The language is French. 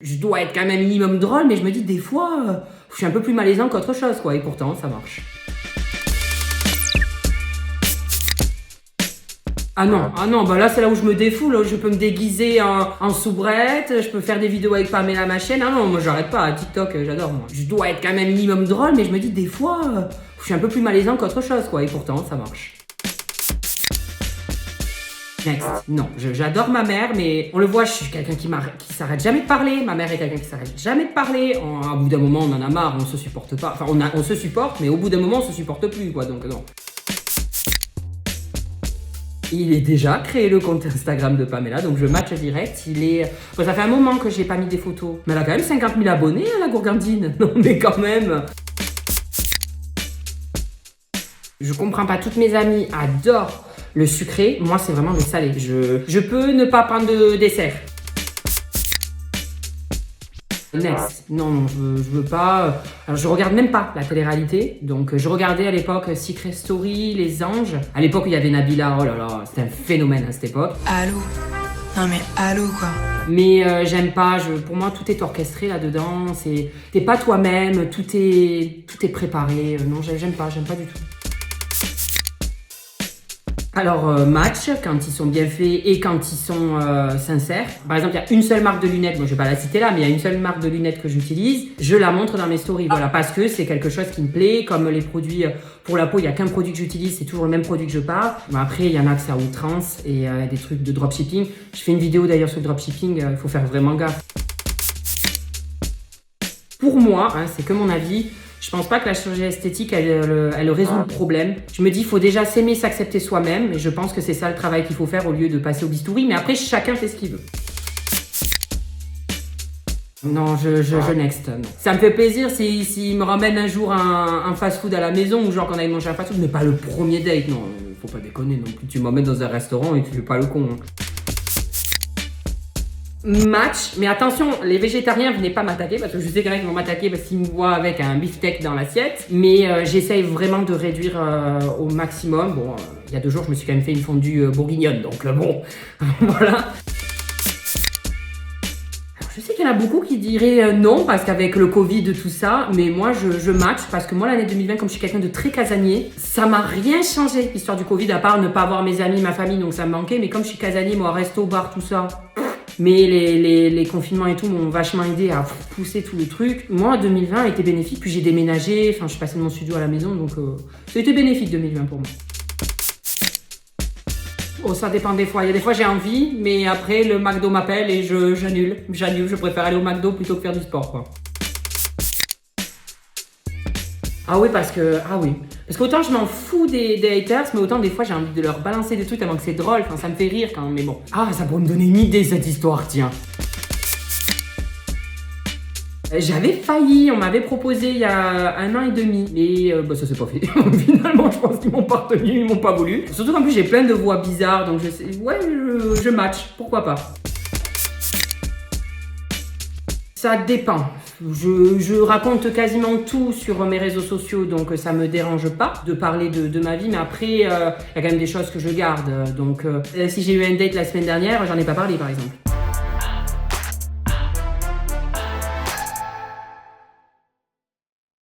Je dois être quand même un minimum drôle, mais je me dis des fois, je suis un peu plus malaisant qu'autre chose, quoi. Et pourtant, ça marche. Ah non, bah là c'est là où je me défoule, je peux me déguiser en soubrette, je peux faire des vidéos avec Pamela ma chaîne. Ah non, moi j'arrête pas, TikTok j'adore moi. Je dois être quand même un minimum drôle, mais je me dis des fois, je suis un peu plus malaisant qu'autre chose, quoi. Et pourtant, ça marche. Next. Non, j'adore ma mère, mais on le voit, je suis quelqu'un qui s'arrête jamais de parler. Ma mère est quelqu'un qui s'arrête jamais de parler. Au bout d'un moment, on en a marre, on se supporte pas. Enfin, on se supporte, mais au bout d'un moment, on se supporte plus, quoi. Donc non. Il est déjà créé le compte Instagram de Pamela, donc je match direct. Bon, ça fait un moment que j'ai pas mis des photos, mais elle a quand même 50 000 abonnés, hein, la gourgandine. Non, mais quand même. Je comprends pas, toutes mes amies adorent le sucré, moi c'est vraiment le salé. Je peux ne pas prendre de dessert. Next. Non, je veux pas. Alors je regarde même pas la télé-réalité. Donc je regardais à l'époque Secret Story, Les Anges. À l'époque où il y avait Nabila, oh là là, c'était un phénomène à cette époque. Allô. Non mais allô quoi. Mais j'aime pas, pour moi tout est orchestré là-dedans. T'es pas toi-même, tout est préparé. Non, j'aime pas du tout. Alors, match, quand ils sont bien faits et quand ils sont sincères. Par exemple, il y a une seule marque de lunettes, moi je vais pas la citer là, mais il y a une seule marque de lunettes que j'utilise. Je la montre dans mes stories, voilà, parce que c'est quelque chose qui me plaît. Comme les produits pour la peau, il y a qu'un produit que j'utilise, c'est toujours le même produit que je parle. Bon, après, il y en a que c'est à outrance et des trucs de dropshipping. Je fais une vidéo d'ailleurs sur le dropshipping, il faut faire vraiment gaffe. Pour moi, hein, c'est que mon avis. Je pense pas que la chirurgie esthétique, elle résout le problème. Je me dis, il faut déjà s'aimer, s'accepter soi-même. Et je pense que c'est ça le travail qu'il faut faire au lieu de passer au bistouri. Mais après, chacun fait ce qu'il veut. Non, je next. Non. Ça me fait plaisir s'il me ramène un jour un fast-food à la maison ou genre qu'on aille manger un fast-food, mais pas le premier date. Non, faut pas déconner non plus. Tu m'emmènes dans un restaurant et tu fais pas le con. Hein. Match, mais attention, les végétariens venez pas m'attaquer parce que je sais qu'il y en a qui vont m'attaquer parce qu'ils me voient avec un beefsteak dans l'assiette, mais j'essaye vraiment de réduire au maximum. Bon, il y a 2 jours je me suis quand même fait une fondue bourguignonne, donc bon, voilà. Alors, je sais qu'il y en a beaucoup qui diraient non parce qu'avec le Covid tout ça, mais moi je match parce que moi l'année 2020, comme je suis quelqu'un de très casanier, ça m'a rien changé l'histoire du Covid à part ne pas voir mes amis, ma famille, donc ça me manquait, mais comme je suis casanier, moi resto, bar, tout ça. Mais les confinements et tout m'ont vachement aidé à pousser tout le truc. Moi, 2020 a été bénéfique, puis j'ai déménagé, enfin je suis passée de mon studio à la maison, donc ça a été bénéfique 2020 pour moi. Oh, ça dépend des fois. Il y a des fois j'ai envie, mais après le McDo m'appelle et j'annule. Je préfère aller au McDo plutôt que faire du sport, quoi. Ah oui, parce qu'autant je m'en fous des haters, mais autant des fois j'ai envie de leur balancer des trucs tellement que c'est drôle, enfin ça me fait rire quand même, mais bon. Ah, ça pourrait me donner une idée cette histoire, tiens. J'avais failli, on m'avait proposé il y a 1 an et demi, mais ça s'est pas fait. Finalement, je pense qu'ils m'ont pas retenu, ils m'ont pas voulu. Surtout qu'en plus j'ai plein de voix bizarres, donc je match, pourquoi pas. Ça dépend. Je raconte quasiment tout sur mes réseaux sociaux, donc ça me dérange pas de parler de ma vie, mais après, il y a quand même des choses que je garde. Donc, si j'ai eu un date la semaine dernière, j'en ai pas parlé, par exemple.